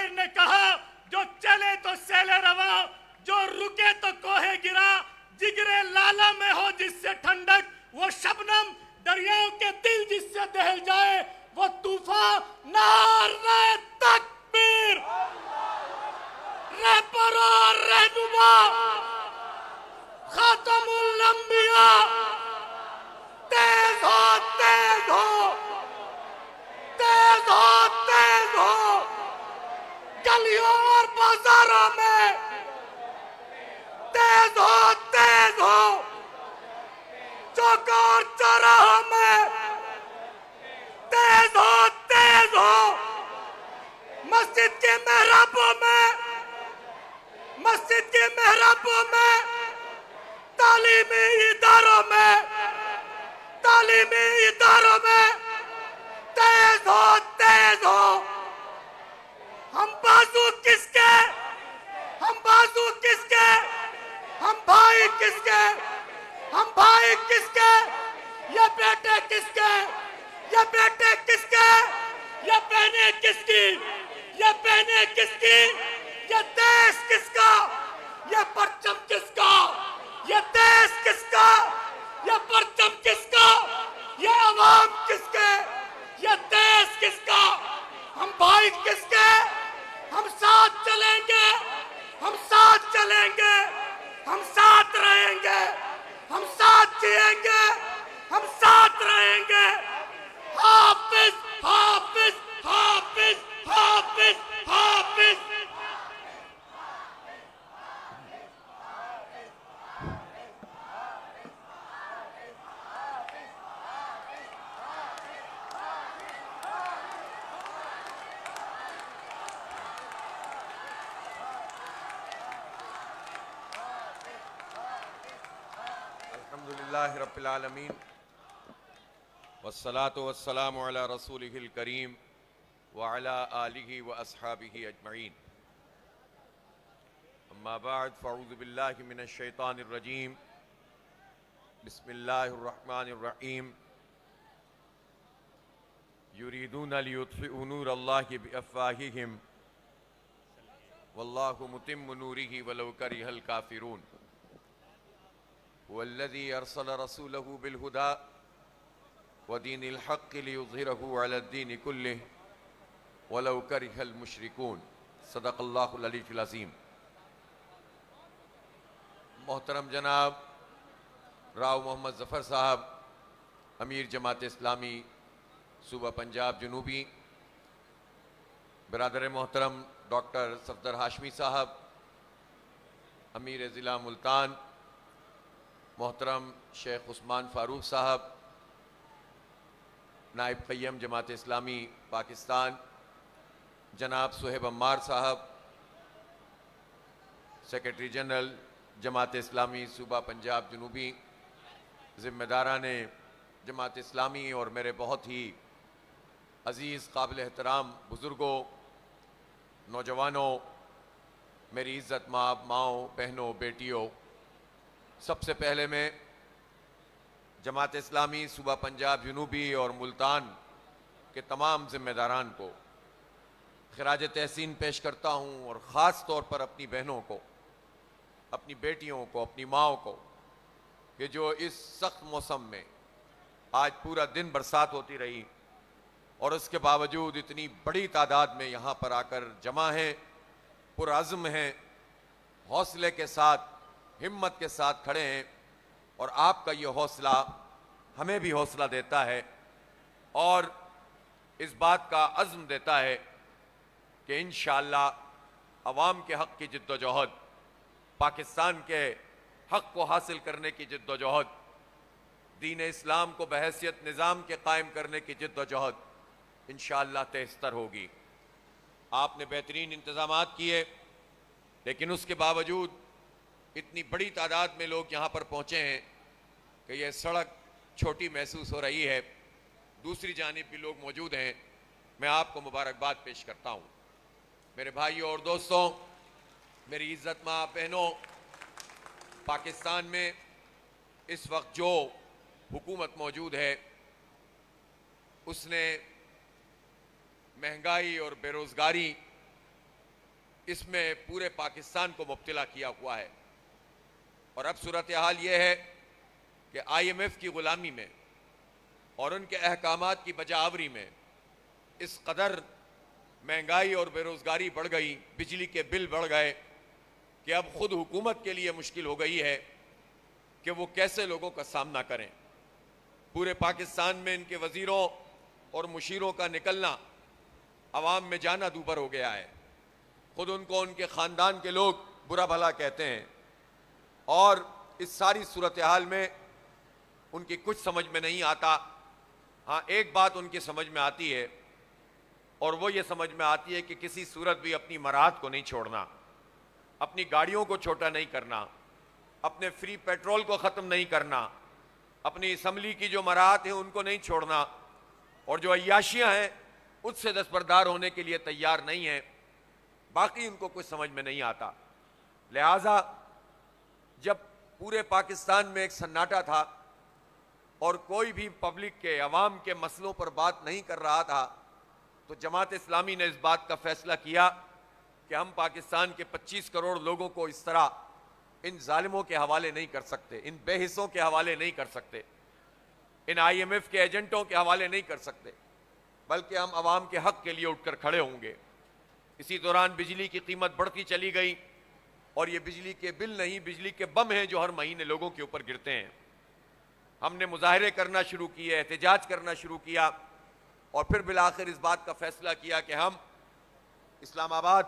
شاعر نے کہا جو چلے تو سیلے روا، جو رکے تو کوہے گرا، جگرے لالا میں ہو جس سے ٹھنڈک، وہ شبنم دریاؤں کے دل جس سے دہل جائے، وہ طوفان نعرہ تکبیر، رہبر اور رہنما خاتم الانبیاء، تیز ہو تیز ہو تیز ہو تیز ہو، گلیوں اور بازاروں میں تیز ہو تیز ہو، چوک اور چوراہوں میں تیز ہو تیز ہو، مسجد کے محرابوں میں مسجد کے محرابوں میں، تعلیمی اداروں میں تعلیمی اداروں میں تیز ہو تیز ہو۔ ہم بازو کس کے، ہم بازو کس کے، ہم بھائی کس کے، ہم بھائی کس کے، یہ بیٹے کس کے، یہ بیٹے کس کے، یہ بہنیں کس کی، یہ بہنیں کس کی، یہ دیش کس کا، یہ پرچم کس کا، یہ دیش کس کا، یہ پرچم کس کا، یہ عوام کس کے، یہ دیش کس کا، ہم بھائی کس کے، ہم ساتھ چلیں گے، ہم ساتھ چلیں گے، ہم ساتھ رہیں گے، ہم ساتھ جئیں گے، ہم ساتھ رہیں گے۔ حافظ حافظ حافظ حافظ حافظ۔ الحمدللہ رب العالمین والصلاة والسلام علی رسولہ الکریم وعلی آلہ واصحابہ اجمعین، اما بعد فاعوذ باللہ من الشیطان الرجیم، بسم اللہ الرحمن الرحیم، یریدون لیطفئوا نور اللہ بافواہہم واللہ متم نورہ ولو کرہ الکافرون، والذی ارسل رسولہ بالہدی ودین الحق لیظہرہ علی الدین کلہ ولو کرہ المشرکون۔ صدق اللہ العلی العظیم۔ محترم جناب راؤ محمد ظفر صاحب، امیر جماعت اسلامی صوبہ پنجاب جنوبی، برادر محترم ڈاکٹر صفدر ہاشمی صاحب، امیر ضلع ملتان محترم شیخ عثمان فاروق صاحب، نائب قیم جماعت اسلامی پاکستان جناب صہیب عمار صاحب، سیکرٹری جنرل جماعت اسلامی صوبہ پنجاب جنوبی، ذمہ داران جماعت اسلامی اور میرے بہت ہی عزیز قابل احترام بزرگوں، نوجوانوں، میری عزت ماؤں بہنوں بیٹیوں، سب سے پہلے میں جماعت اسلامی صوبہ پنجاب جنوبی اور ملتان کے تمام ذمہ داران کو خراج تحسین پیش کرتا ہوں، اور خاص طور پر اپنی بہنوں کو، اپنی بیٹیوں کو، اپنی ماؤں کو، کہ جو اس سخت موسم میں آج پورا دن برسات ہوتی رہی اور اس کے باوجود اتنی بڑی تعداد میں یہاں پر آ کر جمع ہیں، پرعزم ہیں، حوصلے کے ساتھ، ہمت کے ساتھ کھڑے ہیں، اور آپ کا یہ حوصلہ ہمیں بھی حوصلہ دیتا ہے اور اس بات کا عزم دیتا ہے کہ انشاءاللہ عوام کے حق کی جد و جہد، پاکستان کے حق کو حاصل کرنے کی جد و جہد، دین اسلام کو بحیثیت نظام کے قائم کرنے کی جد و جہد انشاءاللہ تیز تر ہوگی۔ آپ نے بہترین انتظامات کیے، لیکن اس کے باوجود اتنی بڑی تعداد میں لوگ یہاں پر پہنچے ہیں کہ یہ سڑک چھوٹی محسوس ہو رہی ہے۔ دوسری جانب بھی لوگ موجود ہیں، میں آپ کو مبارکباد پیش کرتا ہوں۔ میرے بھائیوں اور دوستوں، میری عزت ماں بہنوں، پاکستان میں اس وقت جو حکومت موجود ہے اس نے مہنگائی اور بے روزگاری اس میں پورے پاکستان کو مبتلا کیا ہوا ہے، اور اب صورتحال یہ ہے کہ IMF کی غلامی میں اور ان کے احکامات کی بجاوری میں اس قدر مہنگائی اور بے روزگاری بڑھ گئی، بجلی کے بل بڑھ گئے کہ اب خود حکومت کے لیے مشکل ہو گئی ہے کہ وہ کیسے لوگوں کا سامنا کریں۔ پورے پاکستان میں ان کے وزیروں اور مشیروں کا نکلنا عوام میں جانا دوبر ہو گیا ہے، خود ان کو ان کے خاندان کے لوگ برا بھلا کہتے ہیں، اور اس ساری صورتحال میں ان کی کچھ سمجھ میں نہیں آتا۔ ہاں ایک بات ان کی سمجھ میں آتی ہے، اور وہ یہ سمجھ میں آتی ہے کہ کسی صورت بھی اپنی مراد کو نہیں چھوڑنا، اپنی گاڑیوں کو چھوٹا نہیں کرنا، اپنے فری پیٹرول کو ختم نہیں کرنا، اپنی اسمبلی کی جو مراحت ہیں ان کو نہیں چھوڑنا، اور جو عیاشیاں ہیں اس سے دستبردار ہونے کے لیے تیار نہیں ہیں۔ باقی ان کو کچھ سمجھ میں نہیں آتا۔ لہٰذا جب پورے پاکستان میں ایک سناٹا تھا اور کوئی بھی پبلک کے عوام کے مسئلوں پر بات نہیں کر رہا تھا، تو جماعت اسلامی نے اس بات کا فیصلہ کیا کہ ہم پاکستان کے 25 کروڑ لوگوں کو اس طرح ان ظالموں کے حوالے نہیں کر سکتے، ان بے حصوں کے حوالے نہیں کر سکتے، ان IMF کے ایجنٹوں کے حوالے نہیں کر سکتے، بلکہ ہم عوام کے حق کے لیے اٹھ کر کھڑے ہوں گے۔ اسی دوران بجلی کی قیمت بڑھتی چلی گئی، اور یہ بجلی کے بل نہیں، بجلی کے بم ہیں جو ہر مہینے لوگوں کے اوپر گرتے ہیں۔ ہم نے مظاہرے کرنا شروع کیے، احتجاج کرنا شروع کیا، اور پھر بالآخر اس بات کا فیصلہ کیا کہ ہم اسلام آباد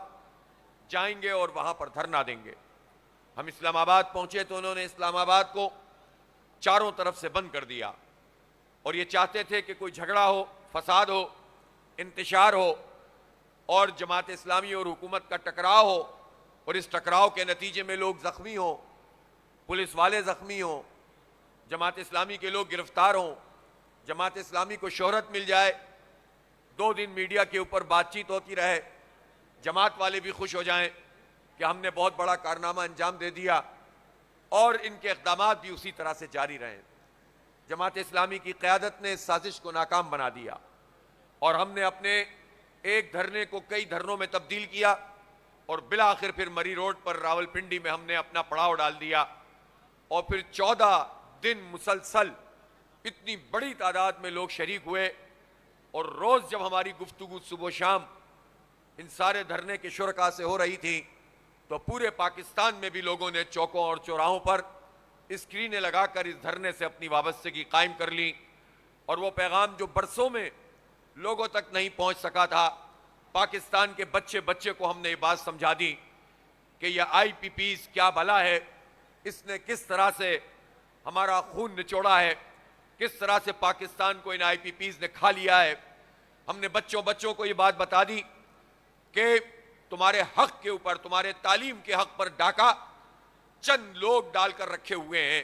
جائیں گے اور وہاں پر دھرنا دیں گے۔ ہم اسلام آباد پہنچے تو انہوں نے اسلام آباد کو چاروں طرف سے بند کر دیا، اور یہ چاہتے تھے کہ کوئی جھگڑا ہو، فساد ہو، انتشار ہو، اور جماعت اسلامی اور حکومت کا ٹکراؤ ہو، اور اس ٹکراؤ کے نتیجے میں لوگ زخمی ہوں، پولیس والے زخمی ہوں، جماعت اسلامی کے لوگ گرفتار ہوں، جماعت اسلامی کو شہرت مل جائے، 2 دن میڈیا کے اوپر بات چیت ہوتی رہے، جماعت والے بھی خوش ہو جائیں کہ ہم نے بہت بڑا کارنامہ انجام دے دیا، اور ان کے اقدامات بھی اسی طرح سے جاری رہیں۔ جماعت اسلامی کی قیادت نے اس سازش کو ناکام بنا دیا، اور ہم نے اپنے ایک دھرنے کو کئی دھرنوں میں تبدیل کیا، اور بالآخر پھر مری روڈ پر راولپنڈی میں ہم نے اپنا پڑاؤ ڈال دیا، اور پھر 14 دن مسلسل اتنی بڑی تعداد میں لوگ شریک ہوئے، اور روز جب ہماری گفتگو صبح و شام ان سارے دھرنے کے شرکاء سے ہو رہی تھی، تو پورے پاکستان میں بھی لوگوں نے چوکوں اور چوراہوں پر اسکرینیں لگا کر اس دھرنے سے اپنی وابستگی قائم کر لی، اور وہ پیغام جو برسوں میں لوگوں تک نہیں پہنچ سکا تھا، پاکستان کے بچے بچے کو ہم نے یہ بات سمجھا دی کہ یہ IPPs کیا بلا ہے، اس نے کس طرح سے ہمارا خون نچوڑا ہے، کس طرح سے پاکستان کو ان IPPs نے کھا لیا ہے۔ ہم نے بچوں کو یہ بات بتا دی کہ تمہارے حق کے اوپر، تمہارے تعلیم کے حق پر ڈاکہ چند لوگ ڈال کر رکھے ہوئے ہیں،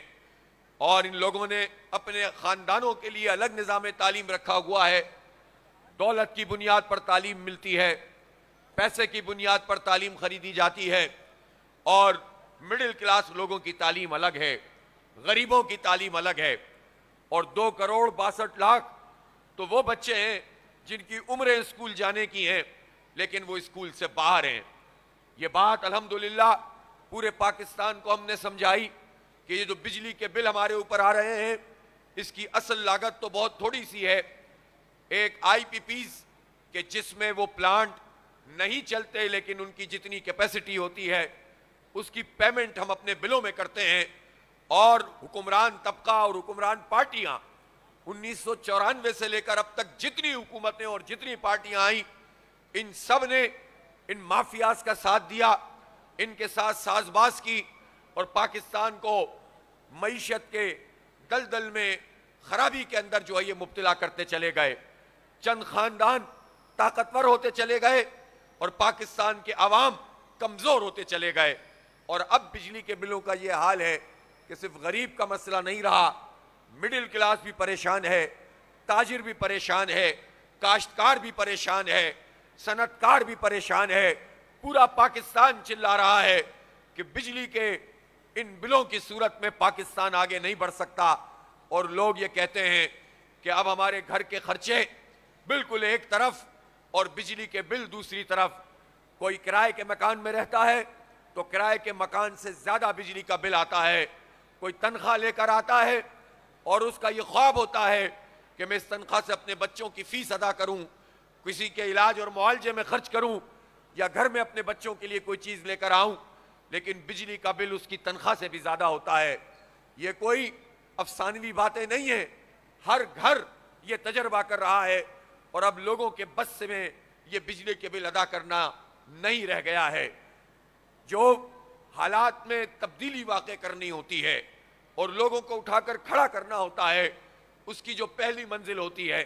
اور ان لوگوں نے اپنے خاندانوں کے لیے الگ نظام تعلیم رکھا ہوا ہے۔ دولت کی بنیاد پر تعلیم ملتی ہے، پیسے کی بنیاد پر تعلیم خریدی جاتی ہے، اور مڈل کلاس لوگوں کی تعلیم الگ ہے، غریبوں کی تعلیم الگ ہے، اور 2 کروڑ 62 لاکھ تو وہ بچے ہیں جن کی عمریں اسکول جانے کی ہیں، لیکن وہ اسکول سے باہر ہیں۔ یہ بات الحمدللہ پورے پاکستان کو ہم نے سمجھائی کہ یہ جو بجلی کے بل ہمارے اوپر آ رہے ہیں، اس کی اصل لاگت تو بہت تھوڑی سی ہے۔ ایک IPPs کہ جس میں وہ پلانٹ نہیں چلتے لیکن ان کی جتنی کیپیسٹی ہوتی ہے اس کی پیمنٹ ہم اپنے بلوں میں کرتے ہیں، اور حکمران طبقہ اور حکمران پارٹیاں 1994 سے لے کر اب تک جتنی حکومتیں اور جتنی پارٹیاں آئیں، ان سب نے ان مافیاز کا ساتھ دیا، ان کے ساتھ ساز باز کی، اور پاکستان کو معیشت کے دلدل میں خرابی کے اندر جو ہے یہ مبتلا کرتے چلے گئے۔ چند خاندان طاقتور ہوتے چلے گئے، اور پاکستان کے عوام کمزور ہوتے چلے گئے، اور اب بجلی کے بلوں کا یہ حال ہے کہ صرف غریب کا مسئلہ نہیں رہا، مڈل کلاس بھی پریشان ہے، تاجر بھی پریشان ہے، کاشتکار بھی پریشان ہے، صنعت کار بھی پریشان ہے، پورا پاکستان چلا رہا ہے کہ بجلی کے ان بلوں کی صورت میں پاکستان آگے نہیں بڑھ سکتا، اور لوگ یہ کہتے ہیں کہ اب ہمارے گھر کے خرچے بالکل ایک طرف اور بجلی کے بل دوسری طرف، کوئی کرائے کے مکان میں رہتا ہے تو کرائے کے مکان سے زیادہ بجلی کا بل آتا ہے. کوئی تنخواہ لے کر آتا ہے اور اس کا یہ خواب ہوتا ہے کہ میں اس تنخواہ سے اپنے بچوں کی فیس ادا کروں, کسی کے علاج اور معالجے میں خرچ کروں, یا گھر میں اپنے بچوں کے لیے کوئی چیز لے کر آؤں, لیکن بجلی کا بل اس کی تنخواہ سے بھی زیادہ ہوتا ہے. یہ کوئی افسانوی باتیں نہیں ہیں, ہر گھر یہ تجربہ کر رہا ہے, اور اب لوگوں کے بس میں یہ بجلی کے بل ادا کرنا نہیں رہ گیا ہے. جو حالات میں تبدیلی واقع کرنی ہوتی ہے اور لوگوں کو اٹھا کر کھڑا کرنا ہوتا ہے, اس کی جو پہلی منزل ہوتی ہے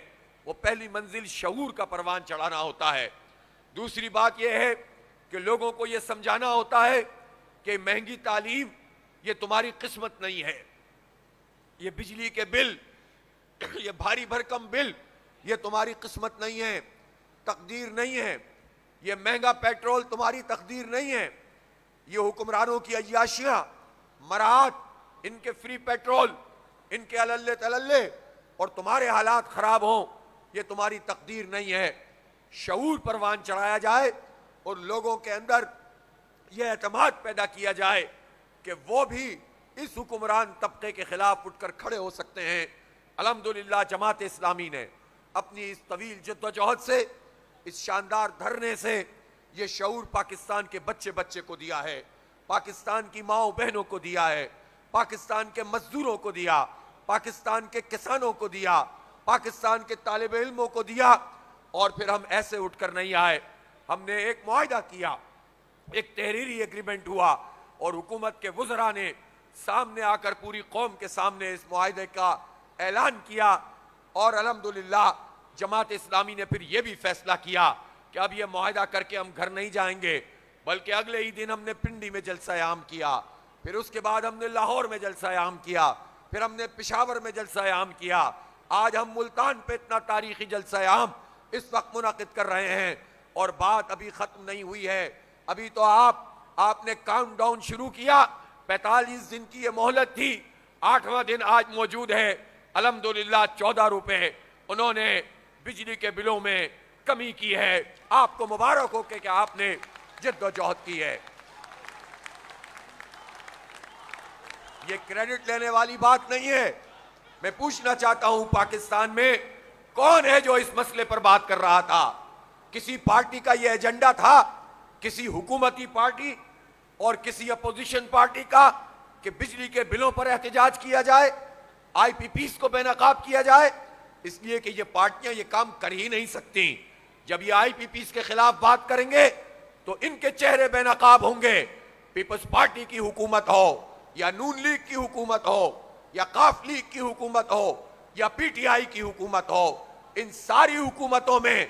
وہ پہلی منزل شعور کا پروان چڑھانا ہوتا ہے. دوسری بات یہ ہے کہ لوگوں کو یہ سمجھانا ہوتا ہے کہ مہنگی تعلیم یہ تمہاری قسمت نہیں ہے, یہ بجلی کے بل, یہ بھاری بھرکم بل یہ تمہاری قسمت نہیں ہے, تقدیر نہیں ہے. یہ مہنگا پیٹرول تمہاری تقدیر نہیں ہے. یہ حکمرانوں کی عیاشیاں, مراعات, ان کے فری پیٹرول, ان کے اللے تللے اور تمہارے حالات خراب ہوں, یہ تمہاری تقدیر نہیں ہے. شعور پروان چڑھایا جائے اور لوگوں کے اندر یہ اعتماد پیدا کیا جائے کہ وہ بھی اس حکمران طبقے کے خلاف اٹھ کر کھڑے ہو سکتے ہیں. الحمدللہ جماعت اسلامی نے اپنی اس طویل جد و جہد سے, اس شاندار دھرنے سے یہ شعور پاکستان کے بچے بچے کو دیا ہے, پاکستان کی ماؤں بہنوں کو دیا ہے, پاکستان کے مزدوروں کو دیا, پاکستان کے کسانوں کو دیا, پاکستان کے طالب علموں کو دیا. اور پھر ہم ایسے اٹھ کر نہیں آئے, ہم نے ایک معاہدہ کیا, ایک تحریری ایگریمنٹ ہوا, اور حکومت کے وزراء نے سامنے آ کر پوری قوم کے سامنے اس معاہدے کا اعلان کیا. اور الحمدللہ جماعت اسلامی نے پھر یہ بھی فیصلہ کیا کہ اب یہ معاہدہ کر کے ہم گھر نہیں جائیں گے, بلکہ اگلے ہی دن ہم نے پنڈی میں جلسہ عام کیا, پھر اس کے بعد ہم نے لاہور میں جلسہ عام کیا, پھر ہم نے پشاور میں جلسہ عام کیا. آج ہم ملتان پہ اتنا تاریخی جلسہ عام اس وقت منعقد کر رہے ہیں, اور بات ابھی ختم نہیں ہوئی ہے. ابھی تو آپ نے کاؤنٹ ڈاؤن شروع کیا, 45 دن کی یہ مہلت تھی, 8واں دن آج موجود ہے. الحمدللہ 14 روپے انہوں نے بجلی کے بلوں میں کمی کی ہے. آپ کو مبارک ہو کہ آپ نے جد و جہد کی ہے. یہ کریڈٹ لینے والی بات نہیں ہے. میں پوچھنا چاہتا ہوں, پاکستان میں کون ہے جو اس مسئلے پر بات کر رہا تھا؟ کسی پارٹی کا یہ ایجنڈا تھا, کسی حکومتی پارٹی اور کسی اپوزیشن پارٹی کا, کہ بجلی کے بلوں پر احتجاج کیا جائے, آئی پی پیز کو بے نقاب کیا جائے؟ اس لیے کہ یہ پارٹیاں یہ کام کر ہی نہیں سکتی. جب یہ آئی پی پیز کے خلاف بات کریں گے تو ان کے چہرے بے نقاب ہوں گے. پیپلز پارٹی کی حکومت ہو, یا نون لیگ کی حکومت ہو, یا قاف لیگ کی حکومت ہو, یا پی ٹی آئی کی حکومت ہو, ان ساری حکومتوں میں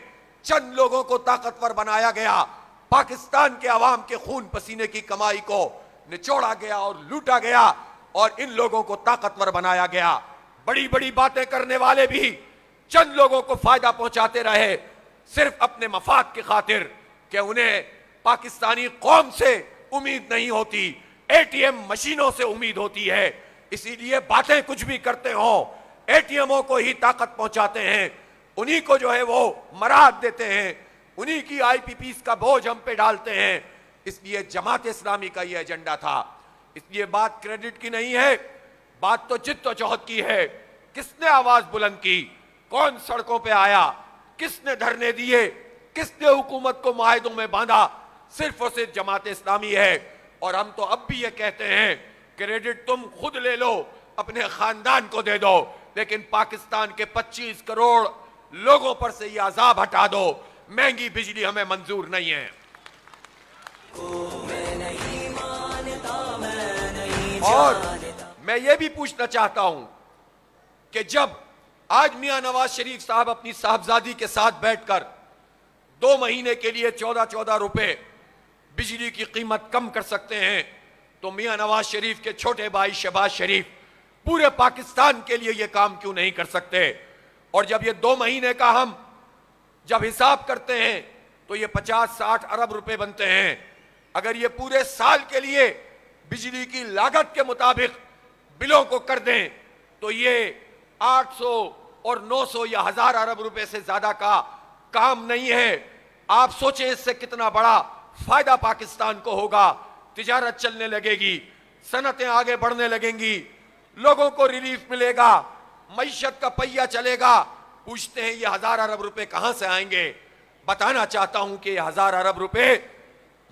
چند لوگوں کو طاقتور بنایا گیا, پاکستان کے عوام کے خون پسینے کی کمائی کو نچوڑا گیا اور لوٹا گیا, اور ان لوگوں کو طاقتور بنایا گیا. بڑی بڑی باتیں کرنے والے بھی چند لوگوں کو فائدہ پہنچاتے رہے, صرف اپنے مفاد کی خاطر, کہ انہیں پاکستانی قوم سے امید نہیں ہوتی, اے ٹی ایم مشینوں سے امید ہوتی ہے. اسی لیے باتیں کچھ بھی کرتے ہوں, اے ٹی ایموں کو ہی طاقت پہنچاتے ہیں, انہی کو جو ہے وہ مراحت دیتے ہیں, انہی کی آئی پی پیز کا بوجھ ہم پہ ڈالتے ہیں. اس لیے جماعت اسلامی کا یہ ایجنڈا تھا. اس لیے بات کریڈٹ کی نہیں ہے, بات تو جد و جہد کی ہے. کس نے آواز بلند کی, کون سڑکوں پہ آیا, کس نے دھرنے دیے, کس نے حکومت کو معاہدوں میں باندھا؟ صرف اور صرف جماعت اسلامی ہے. اور ہم تو اب بھی یہ کہتے ہیں, کریڈٹ تم خود لے لو, اپنے خاندان کو دے دو, لیکن پاکستان کے 25 کروڑ لوگوں پر سے یہ عذاب ہٹا دو. مہنگی بجلی ہمیں منظور نہیں ہے. اور میں یہ بھی پوچھنا چاہتا ہوں کہ جب آج میاں نواز شریف صاحب اپنی صاحبزادی کے ساتھ بیٹھ کر 2 مہینے کے لیے 14 روپے بجلی کی قیمت کم کر سکتے ہیں, تو میاں نواز شریف کے چھوٹے بھائی شہباز شریف پورے پاکستان کے لیے یہ کام کیوں نہیں کر سکتے؟ اور جب یہ 2 مہینے کا ہم جب حساب کرتے ہیں تو یہ 50-60 ارب روپے بنتے ہیں. اگر یہ پورے سال کے لیے بجلی کی لاگت کے مطابق بلوں کو کر دیں تو یہ 800 اور 900 یا 1000 ارب روپے سے زیادہ کا کام نہیں ہے. آپ سوچیں اس سے کتنا بڑا فائدہ پاکستان کو ہوگا، تجارت چلنے لگے گی، صنعتیں آگے بڑھنے لگیں گی، لوگوں کو ریلیف ملے گا، معیشت کا پہیہ چلے گا۔ پوچھتے ہیں یہ 1000 ارب روپے کہاں سے آئیں گے؟ بتانا چاہتا ہوں کہ یہ 1000 ارب روپے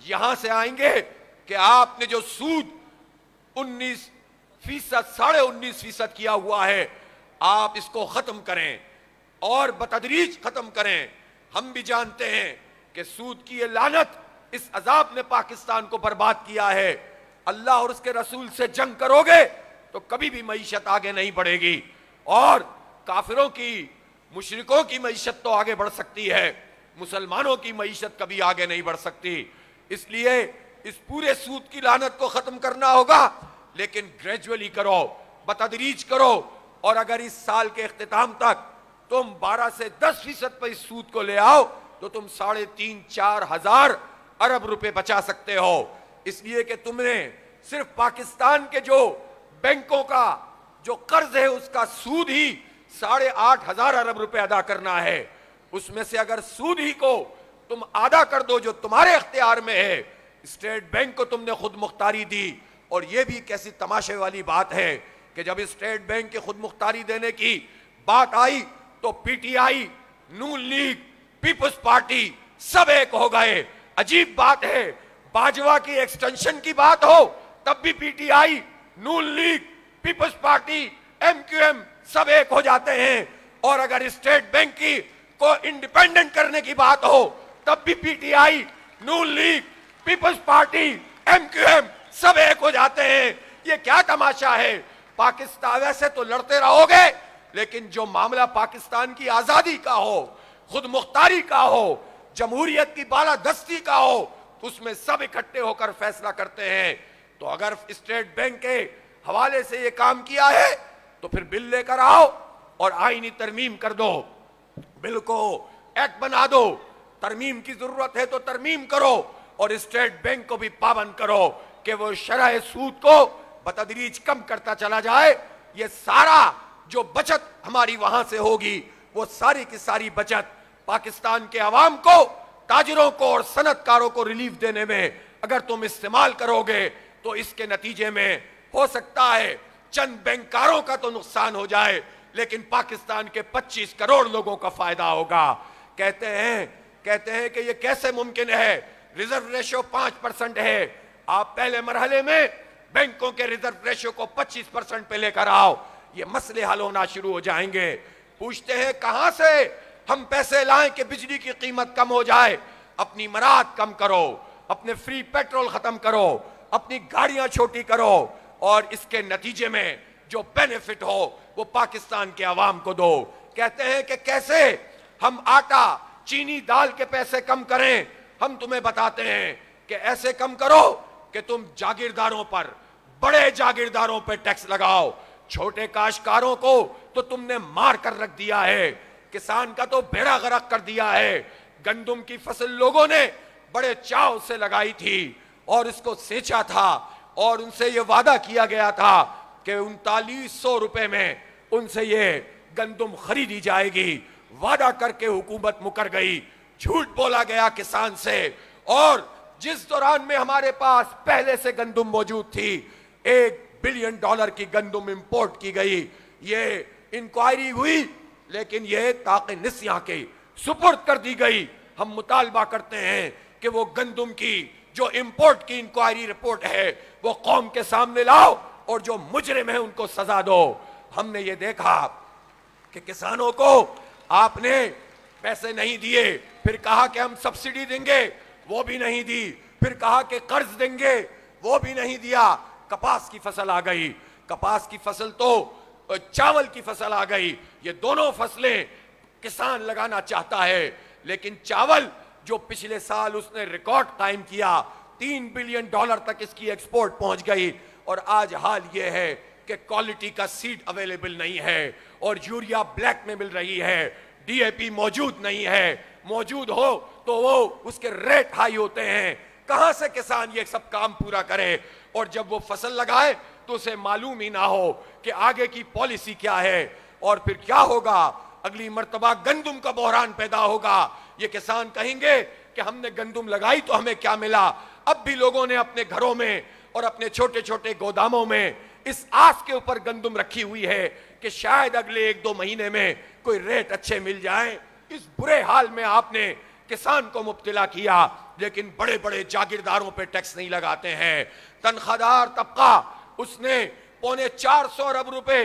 یہاں سے آئیں گے کہ آپ نے جو سود 19%، 19.5% کیا ہوا ہے، آپ اس کو ختم کریں اور بتدریج ختم کریں۔ ہم بھی جانتے ہیں کہ سود کی یہ لعنت، اس عذاب نے پاکستان کو برباد کیا ہے۔ اللہ اور اس کے رسول سے جنگ کرو گے تو کبھی بھی معیشت آگے نہیں بڑھے گی، اور کافروں کی، مشرکوں کی معیشت تو آگے بڑھ سکتی ہے، مسلمانوں کی معیشت کبھی آگے نہیں بڑھ سکتی۔ اس لیے اس پورے سود کی لعنت کو ختم کرنا ہوگا، لیکن گریجولی کرو، بتدریج کرو، اور اگر اس سال کے اختتام تک تم 12 سے 10% پر اس سود کو لے آؤ تو تم 3.5-4 ہزار ارب روپے بچا سکتے ہو۔ اس لیے کہ تم نے صرف پاکستان کے جو بینکوں کا جو قرض ہے اس کا سود ہی 8.5 ہزار ارب روپے ادا کرنا ہے۔ اس میں سے اگر سود ہی کو تم آدھا کر دو جو تمہارے اختیار میں ہے، اسٹیٹ بینک کو تم نے خود مختاری دی۔ اور یہ بھی کیسی تماشے والی بات ہے کہ جب اسٹیٹ بینک کی خود مختاری دینے کی بات آئی تو پی ٹی آئی، نون لیگ، پیپلز پارٹی سب ایک ہو گئے۔ عجیب بات ہے، باجوہ کی ایکسٹنشن کی بات ہو تب بھی پی ٹی آئی، نون لیگ، پیپلز پارٹی، ایم کیو ایم سب ایک ہو جاتے ہیں، اور اگر اسٹیٹ بینک کی کو انڈیپینڈنٹ کرنے کی بات ہو تب بھی پی ٹی آئی، نون لیگ، پیپلز پارٹی، ایم کیو ایم سب ایک ہو جاتے ہیں۔ یہ کیا تماشا ہے؟ پاکستان ویسے تو لڑتے رہو گے، لیکن جو معاملہ پاکستان کی آزادی کا ہو، خود مختاری کا ہو، جمہوریت کی بالادستی کا ہو، اس میں سب اکٹھے ہو کر فیصلہ کرتے ہیں۔ تو اگر اسٹیٹ بینک کے حوالے سے یہ کام کیا ہے تو پھر بل لے کر آؤ اور آئینی ترمیم کر دو، بل کو ایکٹ بنا دو، ترمیم کی ضرورت ہے تو ترمیم کرو، اور اسٹیٹ بینک کو بھی پابند کرو کہ وہ شرح سود کو بتدریج کم کرتا چلا جائے۔ یہ سارا جو بچت ہماری وہاں سے ہوگی، وہ ساری کی ساری بچت پاکستان کے عوام کو، تاجروں کو اور صنعت کاروں کو ریلیف دینے میں اگر تم استعمال کرو گے تو اس کے نتیجے میں ہو سکتا ہے چند بینکاروں کا تو نقصان ہو جائے، لیکن پاکستان کے 25 کروڑ لوگوں کا فائدہ ہوگا۔ کہتے ہیں کہ یہ کیسے ممکن ہے؟ ریزرو ریشو 5% ہے، آپ پہلے مرحلے میں بینکوں کے ریزرو ریشو کو 25% پہ لے کر آؤ، یہ مسئلے حل ہونا شروع ہو جائیں گے۔ پوچھتے ہیں کہاں سے ہم پیسے لائیں کہ بجلی کی قیمت کم ہو جائے؟ اپنی مراد کم کرو، اپنے فری پیٹرول ختم کرو، اپنی گاڑیاں چھوٹی کرو، اور اس کے نتیجے میں جو بینیفٹ ہو وہ پاکستان کے عوام کو دو۔ کہتے ہیں کہ کیسے ہم آٹا، چینی، دال کے پیسے کم کریں؟ ہم تمہیں بتاتے ہیں کہ ایسے کم کرو کہ تم جاگیرداروں پر، بڑے جاگیرداروں پر ٹیکس لگاؤ، چھوٹے کاشتکاروں کو تو تم نے مار کر رکھ دیا ہے، کسان کا تو بیڑا غرق کر دیا ہے۔ گندم کی فصل لوگوں نے بڑے چاؤ سے لگائی تھی اور اس کو سینچا تھا، اور ان سے یہ وعدہ کیا گیا تھا کہ 3900 روپے میں ان سے یہ گندم خریدی جائے گی۔ وعدہ کر کے حکومت مکر گئی، جھوٹ بولا گیا کسان سے، اور جس دوران میں ہمارے پاس پہلے سے گندم موجود تھی، $1 بلین کی گندم امپورٹ کی گئی۔ یہ انکوائری ہوئی لیکن یہ طاق نسیاں کے سپرد کر دی گئی۔ ہم مطالبہ کرتے ہیں کہ وہ گندم کی جو امپورٹ کی انکوائری رپورٹ ہے وہ قوم کے سامنے لاؤ، اور جو مجرم ہیں ان کو سزا دو۔ ہم نے یہ دیکھا کہ کسانوں کو آپ نے پیسے نہیں دیے، پھر کہا کہ ہم سبسڈی دیں گے، وہ بھی نہیں دی، پھر کہا کہ قرض دیں گے، وہ بھی نہیں دیا۔ کپاس کی فصل آ گئی، کپاس کی فصل تو چاول کی فصل آ گئی، یہ دونوں فصلیں کسان لگانا چاہتا ہے، لیکن چاول جو پچھلے سال اس نے ریکارڈ قائم کیا، $3 بلین تک اس کی ایکسپورٹ پہنچ گئی، اور آج حال یہ ہے کہ کوالٹی کا سیڈ اویلیبل نہیں ہے، اور یوریا بلیک میں مل رہی ہے، ڈی اے پی موجود نہیں ہے، موجود ہو تو وہ اس کے ریٹ ہائی ہوتے ہیں۔ کہاں سے کسان یہ سب کام پورا کرے؟ اور جب وہ فصل لگائے تو اسے معلوم ہی نہ ہو کہ آگے کی پالیسی کیا ہے، اور پھر کیا ہوگا؟ اگلی مرتبہ گندم کا بحران پیدا ہوگا۔ یہ کسان کہیں گے کہ ہم نے گندم لگائی تو ہمیں کیا ملا. اب بھی لوگوں نے اپنے گھروں میں اور اپنے چھوٹے چھوٹے گوداموں میں اس آس کے اوپر گندم رکھی ہوئی ہے کہ شاید اگلے 1-2 مہینے میں کوئی ریٹ اچھے مل جائیں. اس برے حال میں آپ نے کسان کو مبتلا کیا، لیکن بڑے بڑے جاگیرداروں پہ ٹیکس نہیں لگاتے ہیں. تنخواہ دار طبقہ اس نے 450 ارب روپے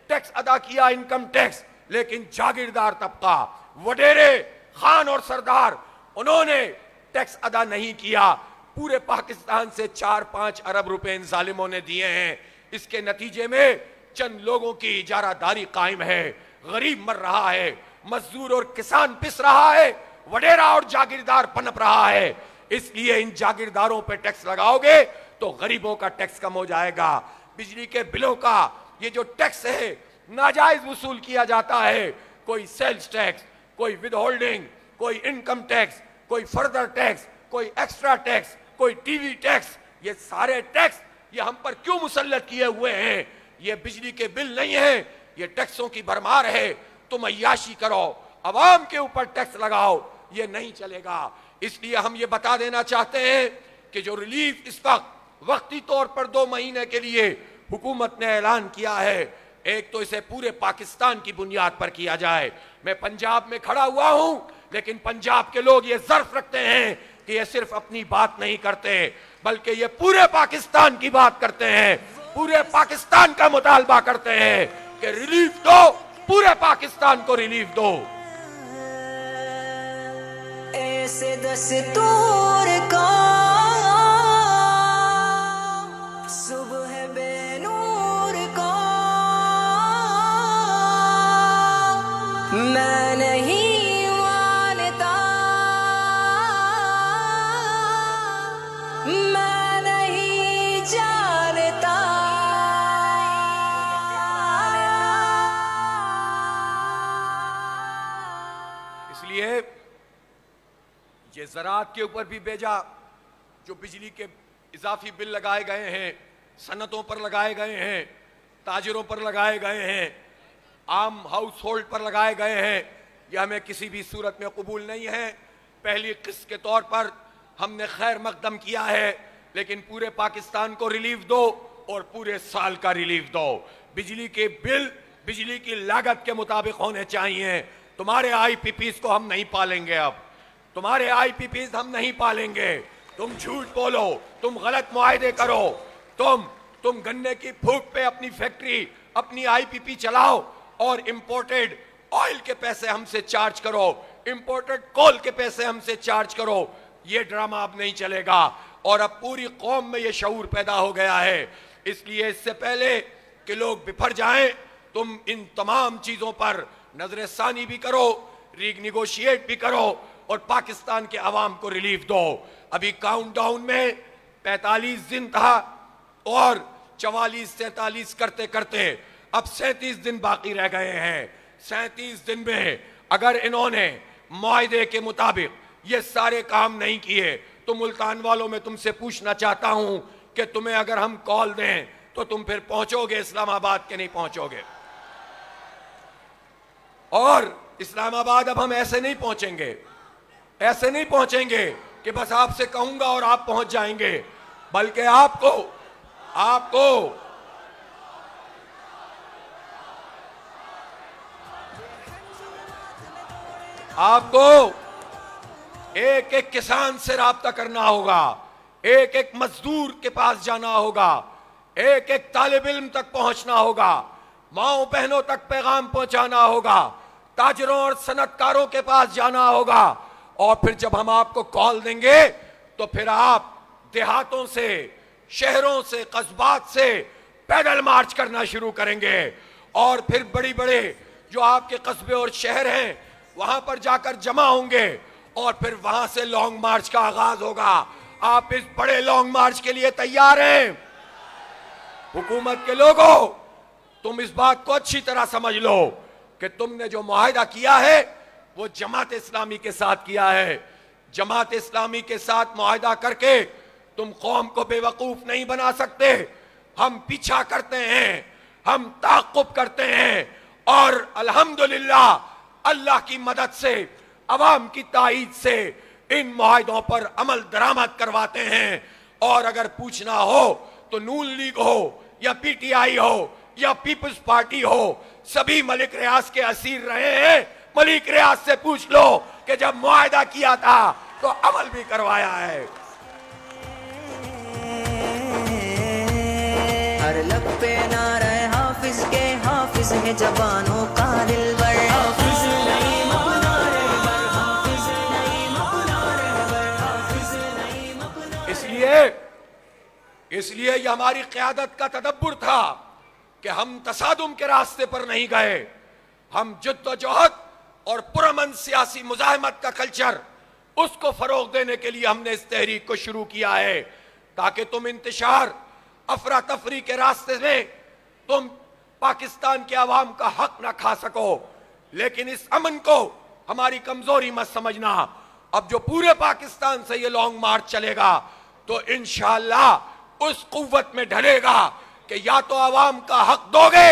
ٹیکس ادا کیا، انکم ٹیکس، لیکن جاگیردار طبقہ، وڈیرے، خان اور سردار، انہوں نے ٹیکس ادا نہیں کیا. پورے پاکستان سے 4-5 ارب روپے ان ظالموں نے دیے ہیں. اس کے نتیجے میں چند لوگوں کی اجارہ داری قائم ہے، غریب مر رہا ہے، مزدور اور کسان پس رہا ہے، وڈیرا اور جاگیردار پنپ رہا ہے. اس لیے ان جاگیرداروں پہ ٹیکس لگاؤ گے تو غریبوں کا ٹیکس کم ہو جائے گا. بجلی کے بلوں کا یہ جو ٹیکس ہے ناجائز وصول کیا جاتا ہے، کوئی سیلز ٹیکس، کوئی ود ہولڈنگ، کوئی انکم ٹیکس، کوئی فردر ٹیکس، کوئی ایکسٹرا ٹیکس، کوئی ٹی وی ٹیکس، یہ سارے ٹیکس یہ ہم پر کیوں مسلط کیے ہوئے ہیں؟ یہ بجلی کے بل نہیں ہیں، یہ ٹیکسوں کی بھرمار ہے. تم عیاشی کرو، عوام کے اوپر ٹیکس لگاؤ، یہ نہیں چلے گا. اس لیے ہم یہ بتا دینا چاہتے ہیں کہ جو ریلیف اس وقت وقتی طور پر 2 مہینے کے لیے حکومت نے اعلان کیا ہے، ایک تو اسے پورے پاکستان کی بنیاد پر کیا جائے. میں پنجاب میں کھڑا ہوا ہوں، لیکن پنجاب کے لوگ یہ ظرف رکھتے ہیں کہ یہ صرف اپنی بات نہیں کرتے بلکہ یہ پورے پاکستان کی بات کرتے ہیں، پورے پاکستان کا مطالبہ کرتے ہیں کہ ریلیف دو، پورے پاکستان کو ریلیف دو. ایسے دستور کا صبح بے نور کا میں نہیں مانتا، میں نہیں جانتا. اس لیے یہ زراعت کے اوپر بھی بھیجا، جو بجلی کے اضافی بل لگائے گئے ہیں، صنعتوں پر لگائے گئے ہیں، تاجروں پر لگائے گئے ہیں، عام ہاؤس ہولڈ پر لگائے گئے ہیں، یہ ہمیں کسی بھی صورت میں قبول نہیں ہے. پہلی قسط کے طور پر ہم نے خیر مقدم کیا ہے، لیکن پورے پاکستان کو ریلیف دو اور پورے سال کا ریلیف دو. بجلی کے بل بجلی کی لاگت کے مطابق ہونے چاہیے. تمہارے آئی پی پیز کو ہم نہیں پالیں گے، اب تمہارے آئی پی پیز ہم نہیں پالیں گے. تم جھوٹ بولو، تم غلط معاہدے کرو، تم گنے کی پھوک پہ اپنی فیکٹری، اپنی آئی پی پی چلاؤ اور امپورٹڈ آئل کے پیسے ہم سے چارج کرو، امپورٹڈ کول کے پیسے ہم سے چارج کرو. یہ ڈرامہ اب نہیں چلے گا. اور اب پوری قوم میں یہ شعور پیدا ہو گیا ہے. اس لیے اس سے پہلے کہ لوگ بپھر جائیں، تم ان تمام چیزوں پر نظر ثانی بھی کرو، ری نیگوشیٹ بھی کرو اور پاکستان کے عوام کو ریلیف دو. ابھی کاؤنٹ ڈاؤن میں 45 دن تھا اور 44-43 کرتے کرتے اب 37 دن باقی رہ گئے ہیں. 37 دن میں اگر انہوں نے معاہدے کے مطابق یہ سارے کام نہیں کیے تو ملتان والوں میں تم سے پوچھنا چاہتا ہوں کہ تمہیں اگر ہم کال دیں تو تم پھر پہنچو گے اسلام آباد کے نہیں پہنچو گے؟ اور اسلام آباد اب ہم ایسے نہیں پہنچیں گے، ایسے نہیں پہنچیں گے کہ بس آپ سے کہوں گا اور آپ پہنچ جائیں گے، بلکہ آپ کو ایک ایک کسان سے رابطہ کرنا ہوگا، ایک ایک مزدور کے پاس جانا ہوگا، ایک ایک طالب علم تک پہنچنا ہوگا، ماؤں بہنوں تک پیغام پہنچانا ہوگا، تاجروں اور صنعت کاروں کے پاس جانا ہوگا. اور پھر جب ہم آپ کو کال دیں گے تو پھر آپ دیہاتوں سے، شہروں سے، قصبات سے پیدل مارچ کرنا شروع کریں گے. اور پھر بڑی بڑے جو آپ کے قصبے اور شہر ہیں وہاں پر جا کر جمع ہوں گے اور پھر وہاں سے لانگ مارچ کا آغاز ہوگا. آپ اس بڑے لانگ مارچ کے لیے تیار ہیں؟ حکومت کے لوگوں، تم اس بات کو اچھی طرح سمجھ لو کہ تم نے جو معاہدہ کیا ہے وہ جماعت اسلامی کے ساتھ کیا ہے. جماعت اسلامی کے ساتھ معاہدہ کر کے تم قوم کو بے وقوف نہیں بنا سکتے. ہم پیچھا کرتے ہیں، ہم تعاقب کرتے ہیں اور الحمدللہ اللہ کی مدد سے، عوام کی تائید سے ان معاہدوں پر عمل درآمد کرواتے ہیں. اور اگر پوچھنا ہو تو نون لیگ ہو یا پی ٹی آئی ہو یا پیپلز پارٹی ہو، سبھی ملک ریاض کے اسیر رہے ہیں. ملک ریاض سے پوچھ لو کہ جب معاہدہ کیا تھا تو عمل بھی کروایا ہے. ہر لب پہ نعرہ حافظ کے، حافظ ہے جوانوں کا دلبر. حافظ نعیم اپنا رہبر، حافظ نعیم اپنا رہبر، حافظ نعیم اپنا. اس لیے یہ ہماری قیادت کا تدبر تھا کہ ہم تصادم کے راستے پر نہیں گئے. ہم جد و جہد اور پرامن سیاسی مزاحمت کا کلچر، اس کو فروغ دینے کے لیے ہم نے اس تحریک کو شروع کیا ہے، تاکہ تم انتشار افراتفری کے راستے میں تم پاکستان کے عوام کا حق نہ کھا سکو. لیکن اس امن کو ہماری کمزوری مت سمجھنا. اب جو پورے پاکستان سے یہ لانگ مارچ چلے گا تو انشاءاللہ اس قوت میں ڈھلے گا کہ یا تو عوام کا حق دو گے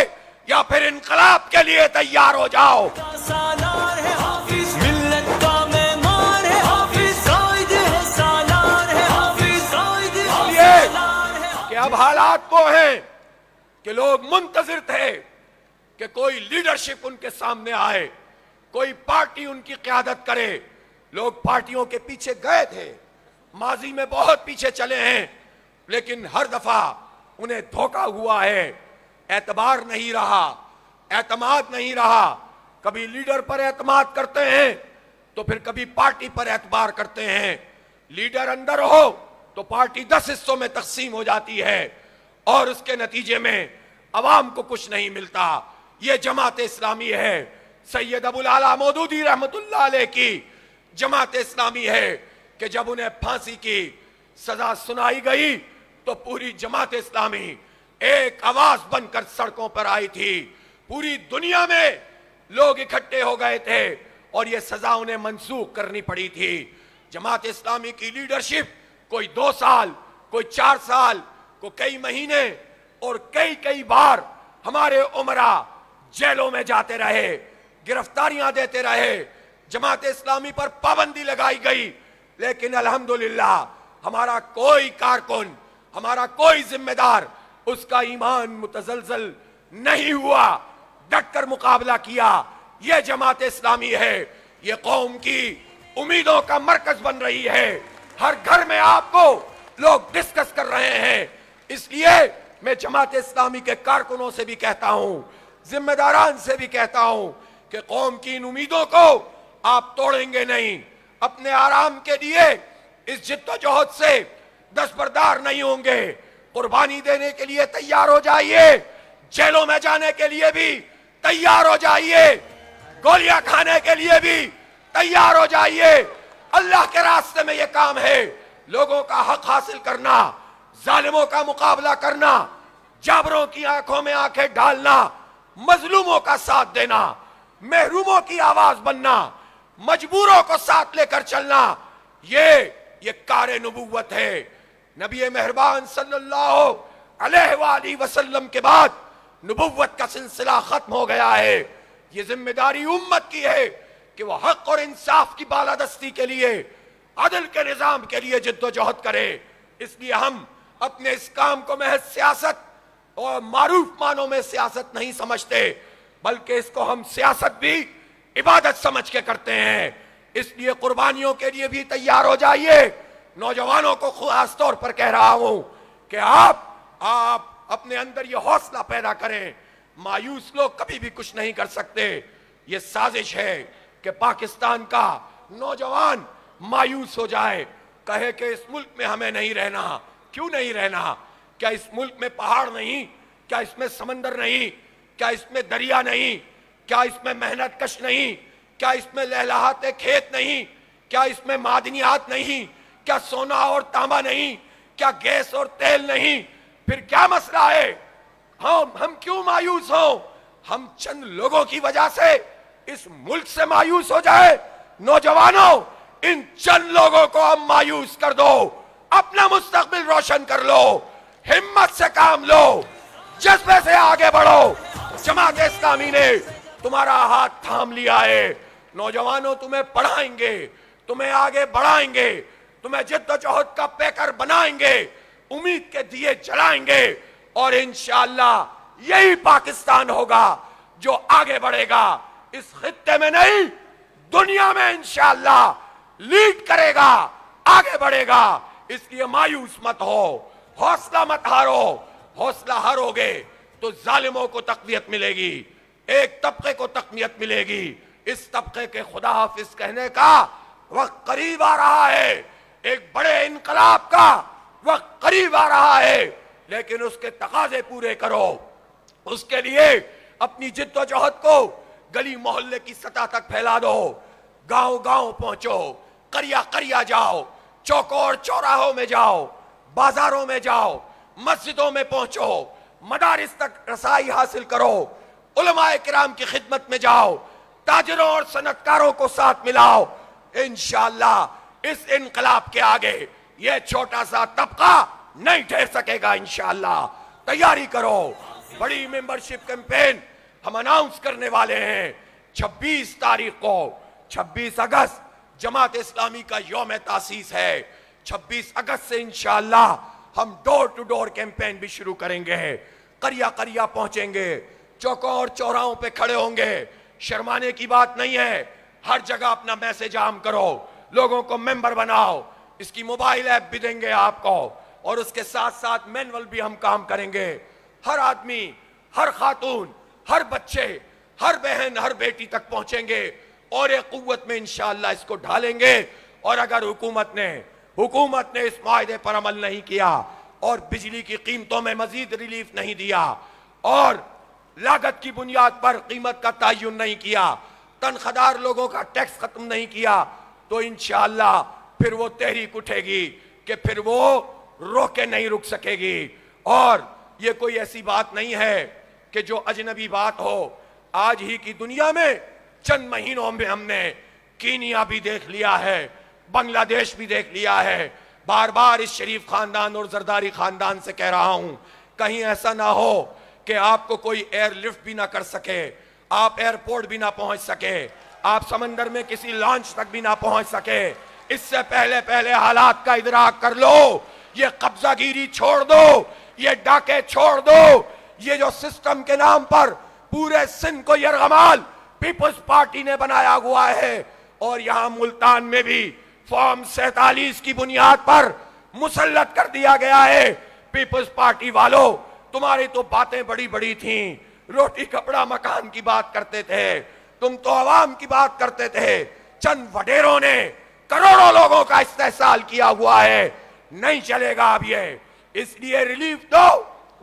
یا پھر انقلاب کے لیے تیار ہو جاؤ. سالار ہے حافظ، ملت کا معمار ہے حافظ، قائد ہے سالار ہے حافظ، قائد ہے سالار ہے. کہ اب حالات وہ ہیں کہ لوگ منتظر تھے کہ کوئی لیڈرشپ ان کے سامنے آئے، کوئی پارٹی ان کی قیادت کرے. لوگ پارٹیوں کے پیچھے گئے تھے، ماضی میں بہت پیچھے چلے ہیں، لیکن ہر دفعہ انہیں دھوکہ ہوا ہے. اعتبار نہیں رہا، اعتماد نہیں رہا. کبھی لیڈر پر اعتماد کرتے ہیں تو پھر کبھی پارٹی پر اعتبار کرتے ہیں. لیڈر اندر ہو تو پارٹی 10 حصوں میں تقسیم ہو جاتی ہے اور اس کے نتیجے میں عوام کو کچھ نہیں ملتا. یہ جماعت اسلامی ہے، سید ابو العلا مودودی رحمت اللہ علیہ کی جماعت اسلامی ہے کہ جب انہیں پھانسی کی سزا سنائی گئی تو پوری جماعت اسلامی ایک آواز بن کر سڑکوں پر آئی تھی. پوری دنیا میں لوگ اکٹھے ہو گئے تھے اور یہ سزا انہیں منسوخ کرنی پڑی تھی. جماعت اسلامی کی لیڈرشپ کوئی 2 سال، کوئی 4 سال، کوئی کئی مہینے اور کئی بار ہمارے عمرہ جیلوں میں جاتے رہے، گرفتاریاں دیتے رہے. جماعت اسلامی پر پابندی لگائی گئی، لیکن الحمدللہ ہمارا کوئی کارکن، ہمارا کوئی ذمہ دار اس کا ایمان متزلزل نہیں ہوا، ڈٹ کر مقابلہ کیا. یہ جماعت اسلامی ہے، یہ قوم کی امیدوں کا مرکز بن رہی ہے. ہر گھر میں آپ کو لوگ ڈسکس کر رہے ہیں. اس لیے میں جماعت اسلامی کے کارکنوں سے بھی کہتا ہوں، ذمہ داران سے بھی کہتا ہوں کہ قوم کی ان امیدوں کو آپ توڑیں گے نہیں. اپنے آرام کے لیے اس جد و جہد سے دستبردار نہیں ہوں گے. قربانی دینے کے لیے تیار ہو جائیے، جیلوں میں جانے کے لیے بھی تیار ہو جائیے، گولیاں کھانے کے لیے بھی تیار ہو جائیے. اللہ کے راستے میں یہ کام ہے، لوگوں کا حق حاصل کرنا، ظالموں کا مقابلہ کرنا، جابروں کی آنکھوں میں آنکھیں ڈالنا، مظلوموں کا ساتھ دینا، محروموں کی آواز بننا، مجبوروں کو ساتھ لے کر چلنا. یہ کار نبوت ہے. نبی مہربان صلی اللہ علیہ وآلہ وسلم کے بعد نبوت کا سلسلہ ختم ہو گیا ہے. یہ ذمہ داری امت کی ہے کہ وہ حق اور انصاف کی بالادستی کے لیے، عدل کے نظام کے لیے جد و جہد کرے. اس لیے ہم اپنے اس کام کو محض سیاست اور معروف معنوں میں سیاست نہیں سمجھتے، بلکہ اس کو ہم سیاست بھی عبادت سمجھ کے کرتے ہیں. اس لیے قربانیوں کے لیے بھی تیار ہو جائیے. نوجوانوں کو خاص طور پر کہہ رہا ہوں کہ آپ اپنے اندر یہ حوصلہ پیدا کریں. مایوس لوگ کبھی بھی کچھ نہیں کر سکتے. یہ سازش ہے کہ پاکستان کا نوجوان مایوس ہو جائے، کہے کہ اس ملک میں ہمیں نہیں رہنا. کیوں نہیں رہنا؟ کیا اس ملک میں پہاڑ نہیں؟ کیا اس میں سمندر نہیں؟ کیا اس میں دریا نہیں؟ کیا اس میں محنت کش نہیں؟ کیا اس میں لہلہاتے کھیت نہیں؟ کیا اس میں معدنیات نہیں؟ کیا سونا اور تانبا نہیں؟ کیا گیس اور تیل نہیں؟ پھر کیا مسئلہ ہے؟ ہم کیوں مایوس ہوں؟ ہم چند لوگوں کی وجہ سے اس ملک سے مایوس ہو جائے؟ نوجوانوں، ان چند لوگوں کو ہم مایوس کر دو، اپنا مستقبل روشن کر لو، ہمت سے کام لو، جذبے سے آگے بڑھو. جماعت اسلامی نے تمہارا ہاتھ تھام لیا ہے. نوجوانوں تمہیں پڑھائیں گے، تمہیں آگے بڑھائیں گے, تمہیں جد و جہد کا پیکر بنائیں گے, امید کے دیے جلائیں گے, اور انشاءاللہ یہی پاکستان ہوگا جو آگے بڑھے گا, اس خطے میں نہیں دنیا میں انشاءاللہ لیڈ کرے گا, آگے بڑھے گا. اس لیے مایوس مت ہو, حوصلہ مت ہارو. حوصلہ ہارو گے تو ظالموں کو تقویت ملے گی, ایک طبقے کو تقویت ملے گی. اس طبقے کے خدا حافظ کہنے کا وقت قریب آ رہا ہے, ایک بڑے انقلاب کا وقت قریب آ رہا ہے, لیکن اس کے تقاضے پورے کرو. اس کے لیے اپنی جد و جہد کو گلی محلے کی سطح تک پھیلا دو, گاؤں گاؤں پہنچو, قریہ قریہ جاؤ, چوکوں اور چوراہوں میں جاؤ, بازاروں میں جاؤ, مسجدوں میں پہنچو, مدارس تک رسائی حاصل کرو, علماء کرام کی خدمت میں جاؤ, تاجروں اور صنعتکاروں کو ساتھ ملاؤ. انشاءاللہ اس انقلاب کے آگے یہ چھوٹا سا طبقہ نہیں ٹھہر سکے گا. انشاءاللہ تیاری کرو. بڑی ممبرشپ کیمپین ہم اناؤنس کرنے والے ہیں 26 تاریخ کو. 26 اگست جماعت اسلامی کا یوم تاسیس ہے. 26 اگست سے انشاءاللہ ہم ڈور ٹو ڈور کیمپین بھی شروع کریں گے, قریہ قریہ پہنچیں گے, چوکوں اور چوراہوں پہ کھڑے ہوں گے. شرمانے کی بات نہیں ہے, ہر جگہ اپنا میسج عام کرو, لوگوں کو ممبر بناؤ. اس کی موبائل ایپ بھی دیں گے آپ کو, اور اس کے ساتھ ساتھ مینول بھی ہم کام کریں گے. ہر آدمی, ہر خاتون, ہر بچے, ہر بہن, ہر بیٹی تک پہنچیں گے, اور ایک قوت میں انشاءاللہ اس کو ڈھالیں گے. اور اگر حکومت نے اس معاہدے پر عمل نہیں کیا, اور بجلی کی قیمتوں میں مزید ریلیف نہیں دیا, اور لاگت کی بنیاد پر قیمت کا تعین نہیں کیا, تنخواہ لوگوں کا ٹیکس ختم نہیں کیا, تو انشاءاللہ پھر وہ تحریک اٹھے گی کہ پھر وہ روکے نہیں رک سکے گی. اور یہ کوئی ایسی بات نہیں ہے کہ جو اجنبی بات ہو. آج ہی کی دنیا میں چند مہینوں میں ہم نے کینیا بھی دیکھ لیا ہے, بنگلہ دیش بھی دیکھ لیا ہے. بار بار اس شریف خاندان اور زرداری خاندان سے کہہ رہا ہوں, کہیں ایسا نہ ہو کہ آپ کو کوئی ایئر لفٹ بھی نہ کر سکے, آپ ایئرپورٹ بھی نہ پہنچ سکے, آپ سمندر میں کسی لانچ تک بھی نہ پہنچ سکے. اس سے پہلے حالات کا ادراک کر لو, یہ قبضہ گیری چھوڑ دو, یہ ڈاکے چھوڑ دو. یہ جو سسٹم کے نام پر پورے سندھ کو یرغمال پیپلز پارٹی نے بنایا ہوا ہے, اور یہاں ملتان میں بھی فارم 47 کی بنیاد پر مسلط کر دیا گیا ہے. پیپلز پارٹی والوں, تمہاری تو باتیں بڑی بڑی تھیں, روٹی کپڑا مکان کی بات کرتے تھے, تم تو عوام کی بات کرتے تھے. چند وڈیروں نے کروڑوں لوگوں کا استحصال کیا ہوا ہے, نہیں چلے گا اب یہ. اس لیے ریلیف دو,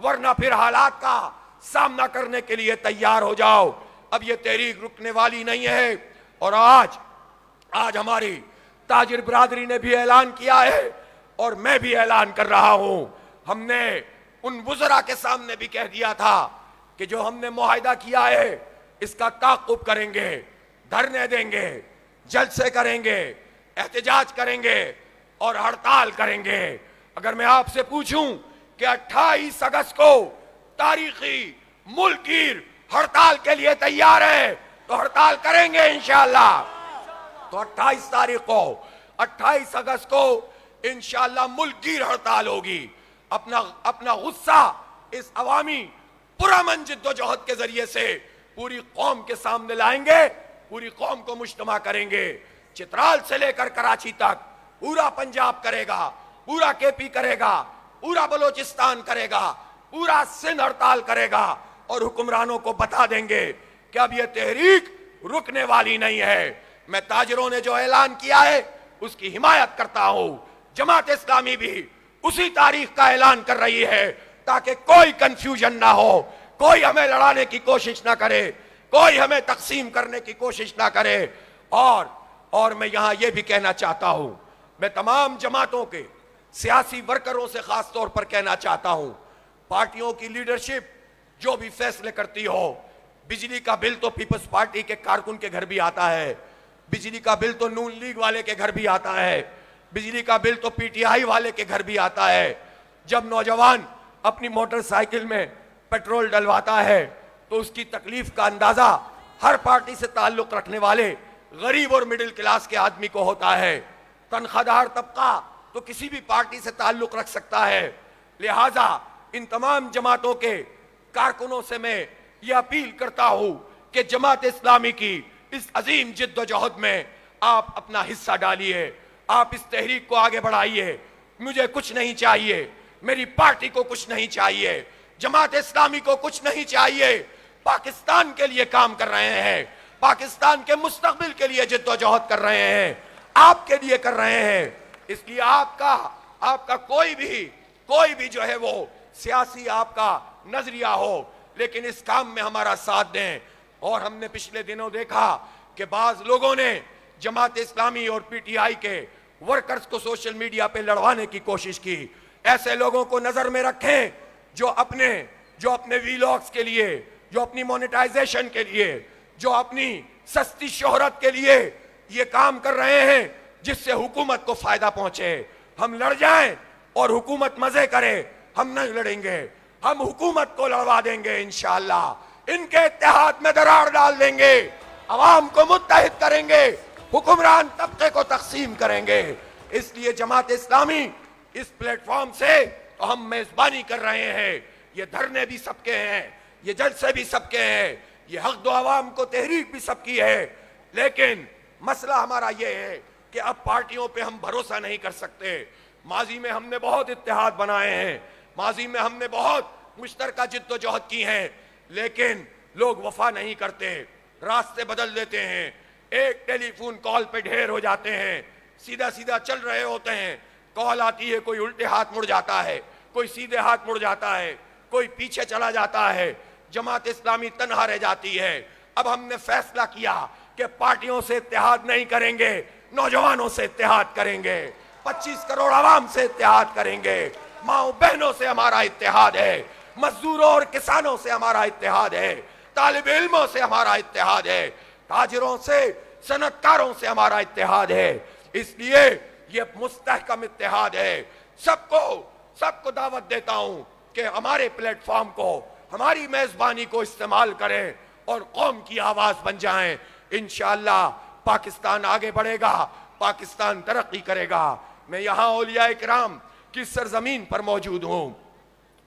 ورنہ پھر حالات کا سامنا کرنے کے لیے تیار ہو جاؤ. اب یہ تحریک رکنے والی نہیں ہے. اور آج ہماری تاجر برادری نے بھی اعلان کیا ہے, اور میں بھی اعلان کر رہا ہوں. ہم نے ان وزراء کے سامنے بھی کہہ دیا تھا کہ جو ہم نے معاہدہ کیا ہے اس کا تعاقب کریں گے, دھرنے دیں گے, جلسے کریں گے, احتجاج کریں گے, اور ہڑتال کریں گے. اگر میں آپ سے پوچھوں کہ 28 اگست کو تاریخی ملک گیر ہڑتال کے لیے تیار ہے تو ہڑتال کریں گے انشاءاللہ. تو 28 تاریخ کو, 28 اگست کو انشاءاللہ ملک گیر ہڑتال ہوگی. اپنا غصہ اس عوامی پرامن جد و جہد کے ذریعے سے پوری قوم کے سامنے لائیں گے, پوری قوم کو مجتمع کریں گے. چترال سے لے کر کراچی تک پورا پنجاب کرے گا, پورا کے پی کرے گا, پورا بلوچستان کرے گا, پورا سندھ ہڑتال کرے گا, اور حکمرانوں کو بتا دیں گے کہ اب یہ تحریک رکنے والی نہیں ہے. میں تاجروں نے جو اعلان کیا ہے اس کی حمایت کرتا ہوں. جماعت اسلامی بھی اسی تاریخ کا اعلان کر رہی ہے تاکہ کوئی کنفیوژن نہ ہو, کوئی ہمیں لڑانے کی کوشش نہ کرے, کوئی ہمیں تقسیم کرنے کی کوشش نہ کرے. اور میں یہاں یہ بھی کہنا چاہتا ہوں, میں تمام جماعتوں کے سیاسی ورکروں سے خاص طور پر کہنا چاہتا ہوں, پارٹیوں کی لیڈرشپ جو بھی فیصلے کرتی ہو, بجلی کا بل تو پیپلز پارٹی کے کارکن کے گھر بھی آتا ہے, بجلی کا بل تو نون لیگ والے کے گھر بھی آتا ہے, بجلی کا بل تو پی ٹی آئی والے کے گھر بھی آتا ہے. جب نوجوان اپنی موٹر سائیکل میں پیٹرول ڈلواتا ہے تو اس کی تکلیف کا اندازہ ہر پارٹی سے تعلق رکھنے والے غریب اور مڈل کلاس کے آدمی کو ہوتا ہے. تنخواہ دار طبقہ تو کسی بھی پارٹی سے تعلق رکھ سکتا ہے. لہٰذا ان تمام جماعتوں کے کارکنوں سے میں یہ اپیل کرتا ہوں کہ جماعت اسلامی کی اس عظیم جد و جہد میں آپ اپنا حصہ ڈالیے, آپ اس تحریک کو آگے بڑھائیے. مجھے کچھ نہیں چاہیے, میری پارٹی کو کچھ نہیں چاہیے, جماعت اسلامی کو کچھ نہیں چاہیے. پاکستان کے لیے کام کر رہے ہیں, پاکستان کے مستقبل کے لیے جد و جہد کر رہے ہیں, آپ کے لیے کر رہے ہیں. اس لیے آپ کا کوئی بھی جو ہے وہ سیاسی آپ کا نظریہ ہو, لیکن اس کام میں ہمارا ساتھ دیں. اور ہم نے پچھلے دنوں دیکھا کہ بعض لوگوں نے جماعت اسلامی اور پی ٹی آئی کے ورکرز کو سوشل میڈیا پہ لڑوانے کی کوشش کی. ایسے لوگوں کو نظر میں رکھیں جو اپنے ویلاگز کے لیے, جو اپنی مونیٹائزیشن کے لیے, جو اپنی سستی شہرت کے لیے یہ کام کر رہے ہیں جس سے حکومت کو فائدہ پہنچے. ہم لڑ جائیں اور حکومت مزے کرے, ہم نہیں لڑیں گے, ہم حکومت کو لڑوا دیں گے انشاءاللہ. ان کے اتحاد میں درار ڈال دیں گے, عوام کو متحد کریں گے, حکمران طبقے کو تقسیم کریں گے. اس لیے جماعت اسلامی اس پلیٹ فارم سے تو ہم میزبانی کر رہے ہیں. یہ دھرنے بھی سب کے ہیں, یہ جلسے بھی سب کے ہیں, یہ حق دو عوام کو تحریک بھی سب کی ہے. لیکن مسئلہ ہمارا یہ ہے کہ اب پارٹیوں پہ ہم بھروسہ نہیں کر سکتے. ماضی میں ہم نے بہت اتحاد بنائے ہیں, ماضی میں ہم نے بہت مشترکہ جد و جہد کی ہیں, لیکن لوگ وفا نہیں کرتے, راستے بدل دیتے ہیں. ایک ٹیلی فون کال پہ ڈھیر ہو جاتے ہیں, سیدھا سیدھا چل رہے ہوتے ہیں, کال آتی ہے, کوئی الٹے ہاتھ مڑ جاتا ہے, کوئی سیدھے ہاتھ مڑ جاتا ہے, کوئی پیچھے چلا جاتا ہے. جماعت اسلامی تنہا رہ جاتی ہے. اب ہم نے فیصلہ کیا کہ پارٹیوں سے اتحاد نہیں کریں گے, نوجوانوں سے اتحاد کریں گے, 25 کروڑ عوام سے اتحاد کریں گے, ماؤں بہنوں سے ہمارا اتحاد ہے, مزدوروں اور کسانوں سے ہمارا اتحاد ہے, طالب علموں سے ہمارا اتحاد ہے, تاجروں سے, صنعت کاروں سے ہمارا اتحاد ہے. اس لیے یہ مستحکم اتحاد ہے. سب کو دعوت دیتا ہوں کہ ہمارے پلیٹ فارم کو, ہماری میزبانی کو استعمال کریں اور قوم کی آواز بن جائیں. انشاءاللہ پاکستان آگے بڑھے گا, پاکستان ترقی کرے گا. میں یہاں اولیاء کرام کی سرزمین پر موجود ہوں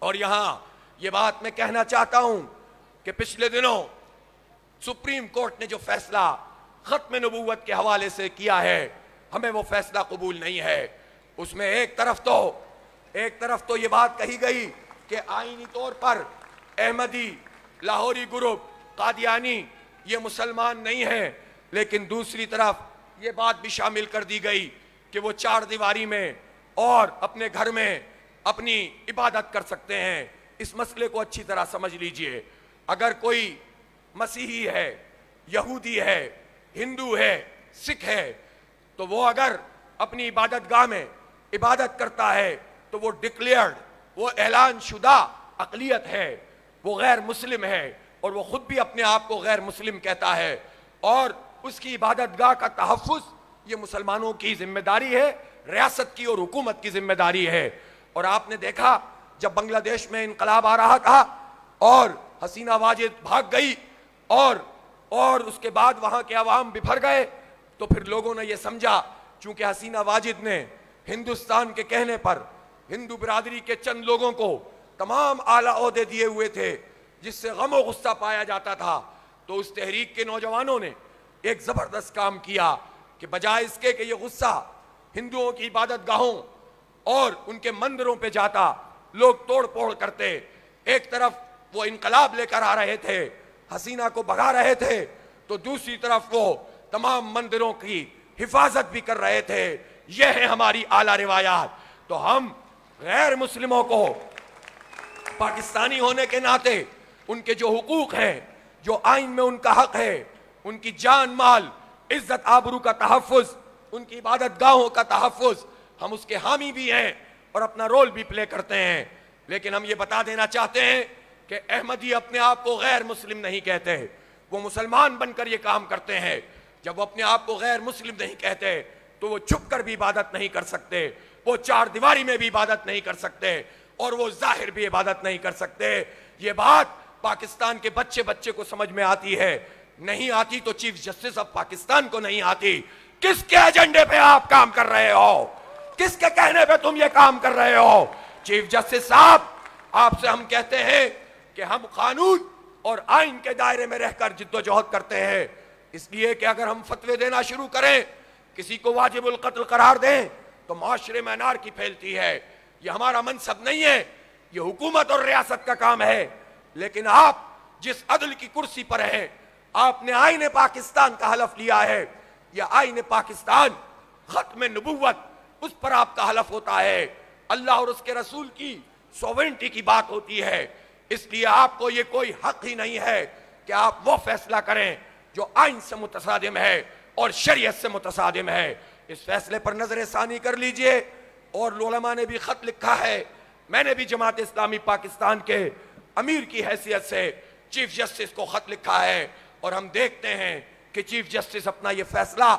اور یہاں یہ بات میں کہنا چاہتا ہوں کہ پچھلے دنوں سپریم کورٹ نے جو فیصلہ ختم نبوت کے حوالے سے کیا ہے, ہمیں وہ فیصلہ قبول نہیں ہے. اس میں ایک طرف تو یہ بات کہی گئی کہ آئینی طور پر احمدی, لاہوری گروپ, قادیانی یہ مسلمان نہیں ہیں, لیکن دوسری طرف یہ بات بھی شامل کر دی گئی کہ وہ 4 دیواری میں اور اپنے گھر میں اپنی عبادت کر سکتے ہیں. اس مسئلے کو اچھی طرح سمجھ لیجئے. اگر کوئی مسیحی ہے, یہودی ہے, ہندو ہے, سکھ ہے, تو وہ اگر اپنی عبادت گاہ میں عبادت کرتا ہے تو وہ ڈکلیئرڈ, وہ اعلان شدہ اقلیت ہے, وہ غیر مسلم ہے, اور وہ خود بھی اپنے آپ کو غیر مسلم کہتا ہے. اور اس کی عبادت گاہ کا تحفظ یہ مسلمانوں کی ذمہ داری ہے, ریاست کی اور حکومت کی ذمہ داری ہے. اور آپ نے دیکھا جب بنگلہ دیش میں انقلاب آ رہا تھا اور حسینہ واجد بھاگ گئی اور اس کے بعد وہاں کے عوام بپھر گئے, تو پھر لوگوں نے یہ سمجھا چونکہ حسینہ واجد نے ہندوستان کے کہنے پر ہندو برادری کے چند لوگوں کو تمام اعلیٰ عہدے دیے ہوئے تھے جس سے غم و غصہ پایا جاتا تھا, تو اس تحریک کے نوجوانوں نے ایک زبردست کام کیا کہ بجائے اس کے کہ یہ غصہ ہندوؤں کی عبادت گاہوں اور ان کے مندروں پہ جاتا, لوگ توڑ پھوڑ کرتے, ایک طرف وہ انقلاب لے کر آ رہے تھے, حسینہ کو بھگا رہے تھے, تو دوسری طرف وہ تمام مندروں کی حفاظت بھی کر رہے تھے. یہ ہے ہماری اعلیٰ روایات. تو ہم غیر مسلموں کو پاکستانی ہونے کے ناطے ان کے جو حقوق ہیں, جو آئین میں ان کا حق ہے, ان کی جان مال, عزت آبرو کا تحفظ, ان کی عبادت گاہوں کا تحفظ, ہم اس کے حامی بھی ہیں اور اپنا رول بھی پلے کرتے ہیں. لیکن ہم یہ بتا دینا چاہتے ہیں کہ احمدی اپنے آپ کو غیر مسلم نہیں کہتے, وہ مسلمان بن کر یہ کام کرتے ہیں. جب وہ اپنے آپ کو غیر مسلم نہیں کہتے تو وہ چھپ کر بھی عبادت نہیں کر سکتے, وہ 4 دیواری میں بھی عبادت نہیں کر سکتے, اور وہ ظاہر بھی عبادت نہیں کر سکتے. یہ بات پاکستان کے بچے کو سمجھ میں آتی ہے, نہیں آتی تو چیف جسٹس آف پاکستان کو نہیں آتی. کس کے ایجنڈے پہ آپ کام کر رہے ہو؟ کس کے کہنے پہ تم یہ کام کر رہے ہو؟ چیف جسٹس صاحب، آپ سے ہم کہتے ہیں کہ ہم قانون اور آئین کے دائرے میں رہ کر جد و جہد کرتے ہیں، اس لیے کہ اگر ہم فتوے دینا شروع کریں، کسی کو واجب القتل قرار دیں تو معاشرے میں انار کی پھیلتی ہے. یہ ہمارا منصب نہیں ہے، یہ حکومت اور ریاست کا کام ہے. لیکن آپ جس عدل کی کرسی پر ہیں، آپ نے آئین پاکستان کا حلف لیا ہے. یہ آئین پاکستان ختم نبوت، اس پر آپ کا حلف ہوتا ہے. اللہ اور اس کے رسول کی سوورنٹی کی بات ہوتی ہے. اس لیے آپ کو یہ کوئی حق ہی نہیں ہے کہ آپ وہ فیصلہ کریں جو آئین سے متصادم ہے اور شریعت سے متصادم ہے. اس فیصلے پر نظر ثانی کر لیجئے. اور علماء نے بھی خط لکھا ہے، میں نے بھی جماعت اسلامی پاکستان کے امیر کی حیثیت سے چیف جسٹس کو خط لکھا ہے، اور ہم دیکھتے ہیں کہ چیف جسٹس اپنا یہ فیصلہ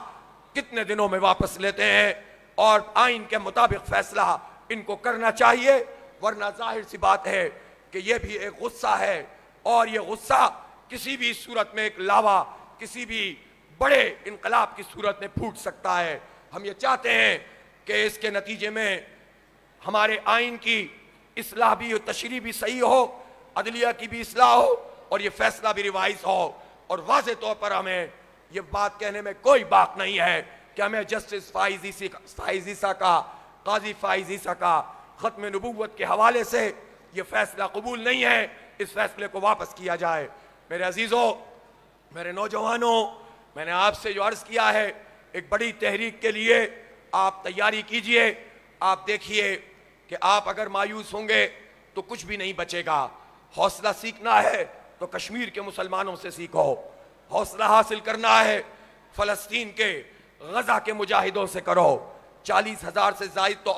کتنے دنوں میں واپس لیتے ہیں. اور آئین کے مطابق فیصلہ ان کو کرنا چاہیے، ورنہ ظاہر سی بات ہے کہ یہ بھی ایک غصہ ہے، اور یہ غصہ کسی بھی صورت میں ایک لاوا کسی بھی بڑے انقلاب کی صورت میں پھوٹ سکتا ہے. ہم یہ چاہتے ہیں کہ اس کے نتیجے میں ہمارے آئین کی اصلاح بھی ہو، تشریح بھی صحیح ہو، عدلیہ کی بھی اصلاح ہو، اور یہ فیصلہ بھی ریوائز ہو. اور واضح طور پر ہمیں یہ بات کہنے میں کوئی باک نہیں ہے کہ ہمیں جسٹس فائز عیسیٰ کا، قاضی فائز عیسیٰ کا ختم نبوت کے حوالے سے یہ فیصلہ قبول نہیں ہے. اس فیصلے کو واپس کیا جائے. میرے عزیزوں، میرے نوجوانوں، میں نے آپ سے جو عرض کیا ہے، ایک بڑی تحریک کے لیے آپ تیاری کیجئے. آپ دیکھیے کہ آپ اگر مایوس ہوں گے تو کچھ بھی نہیں بچے گا. حوصلہ سیکھنا ہے تو کشمیر کے مسلمانوں سے سیکھو. حوصلہ حاصل کرنا ہے فلسطین کے، غزہ کے مجاہدوں سے کرو. 40,000 سے زائد تو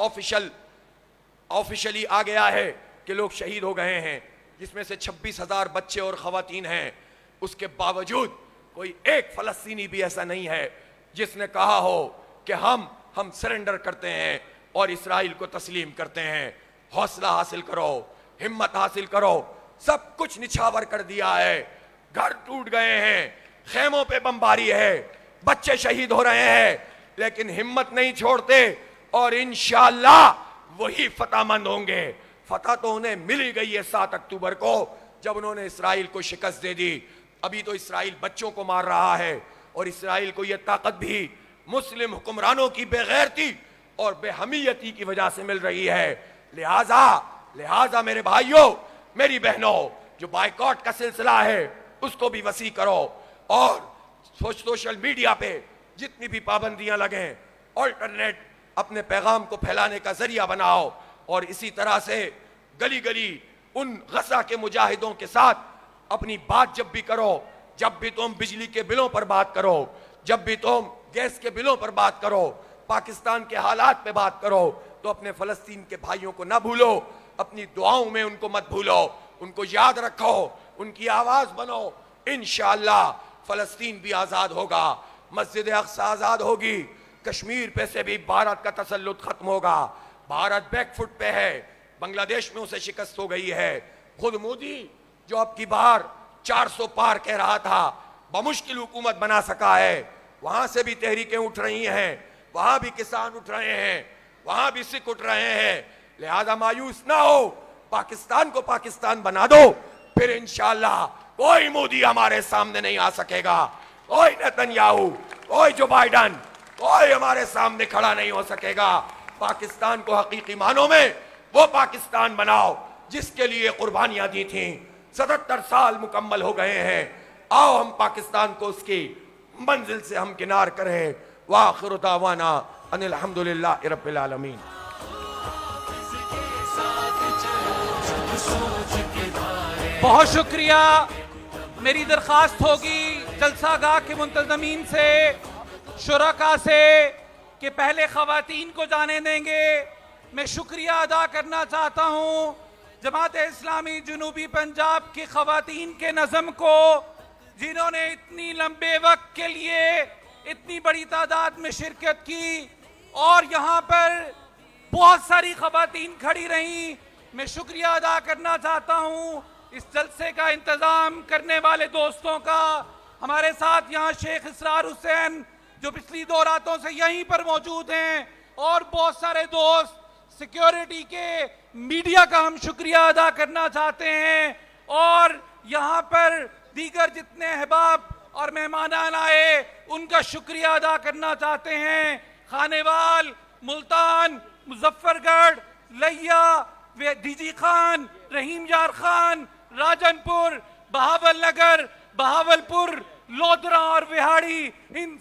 آفیشلی آ گیا ہے کہ لوگ شہید ہو گئے ہیں، جس میں سے 26,000 بچے اور خواتین ہیں. اس کے باوجود کوئی ایک فلسطینی بھی ایسا نہیں ہے جس نے کہا ہو کہ ہم سرنڈر کرتے ہیں اور اسرائیل کو تسلیم کرتے ہیں. حوصلہ حاصل کرو، ہمت حاصل کرو. سب کچھ نچھاور کر دیا ہے، گھر ٹوٹ گئے ہیں، خیموں پہ بمباری ہے، بچے شہید ہو رہے ہیں، لیکن ہمت نہیں چھوڑتے، اور انشاءاللہ وہی فتح مند ہوں گے. فتح تو انہیں ملی گئی ہے 7 اکتوبر کو، جب انہوں نے اسرائیل کو شکست دے دی. ابھی تو اسرائیل بچوں کو مار رہا ہے، اور اسرائیل کو یہ طاقت بھی مسلم حکمرانوں کی بے غیرتی اور بے حمیتی کی وجہ سے مل رہی ہے. لہٰذا میرے بھائیوں، میری بہنوں، جو بائیکاٹ کا سلسلہ ہے اس کو بھی وسیع کرو، اور سوشل میڈیا پہ جتنی بھی پابندیاں لگیں، آلٹرنیٹ اپنے پیغام کو پھیلانے کا ذریعہ بناؤ. اور اسی طرح سے گلی گلی ان غزہ کے مجاہدوں کے ساتھ اپنی بات جب بھی کرو، جب بھی تم بجلی کے بلوں پر بات کرو، جب بھی تم گیس کے بلوں پر بات کرو، پاکستان کے حالات پہ بات کرو، تو اپنے فلسطین کے بھائیوں کو نہ بھولو، اپنی دعاؤں میں ان کو مت بھولو، ان کو یاد رکھو، ان کی آواز بنو. انشاءاللہ فلسطین بھی آزاد ہوگا، مسجد اقصی آزاد ہوگی، کشمیر پہ سے بھی بھارت کا تسلط ختم ہوگا. بھارت بیک فٹ پہ ہے، بنگلہ دیش میں اسے شکست ہو گئی ہے. خود مودی جو اب کی بار 400 پار کہہ رہا تھا، بمشکل حکومت بنا سکا ہے. وہاں سے بھی تحریکیں اٹھ رہی ہیں، وہاں بھی کسان اٹھ رہے ہیں، وہاں بھی سکھ اٹھ رہے ہیں. لہذا مایوس نہ ہو، پاکستان کو پاکستان بنا دو، پھر انشاءاللہ کوئی مودی ہمارے سامنے نہیں آ سکے گا، کوئی نیتنیاہو، کوئی جو بائیڈن، کوئی ہمارے سامنے کھڑا نہیں ہو سکے گا. پاکستان کو حقیقی معنوں میں وہ پاکستان بناؤ جس کے لیے قربانیاں دی تھیں. 77 سال مکمل ہو گئے ہیں. آؤ ہم پاکستان کو اس کی منزل سے ہم کنار کریں. وآخر دعوانا ان الحمدللہ رب العالمین. بہت شکریہ. میری درخواست ہوگی جلسہ گاہ کے منتظمین سے، شرکاء سے، کہ پہلے خواتین کو جانے دیں گے. میں شکریہ ادا کرنا چاہتا ہوں جماعت اسلامی جنوبی پنجاب کی خواتین کے نظم کو، جنہوں نے اتنی لمبے وقت کے لیے اتنی بڑی تعداد میں شرکت کی، اور یہاں پر بہت ساری خواتین کھڑی رہیں. میں شکریہ ادا کرنا چاہتا ہوں اس جلسے کا انتظام کرنے والے دوستوں کا، ہمارے ساتھ یہاں شیخ اسرار حسین جو پچھلی 2 راتوں سے یہیں پر موجود ہیں، اور بہت سارے دوست سیکیورٹی کے، میڈیا کا ہم شکریہ ادا کرنا چاہتے ہیں، اور یہاں پر دیگر جتنے احباب اور مہمانان آئے ان کا شکریہ ادا کرنا چاہتے ہیں۔ خانیوال، ملتان، مظفر گڑھ، لیا، ڈی جی خان، رحیم یار خان، راجن پور، بہاول نگر، بہاول پور، لودھرا اور وہاڑی، ان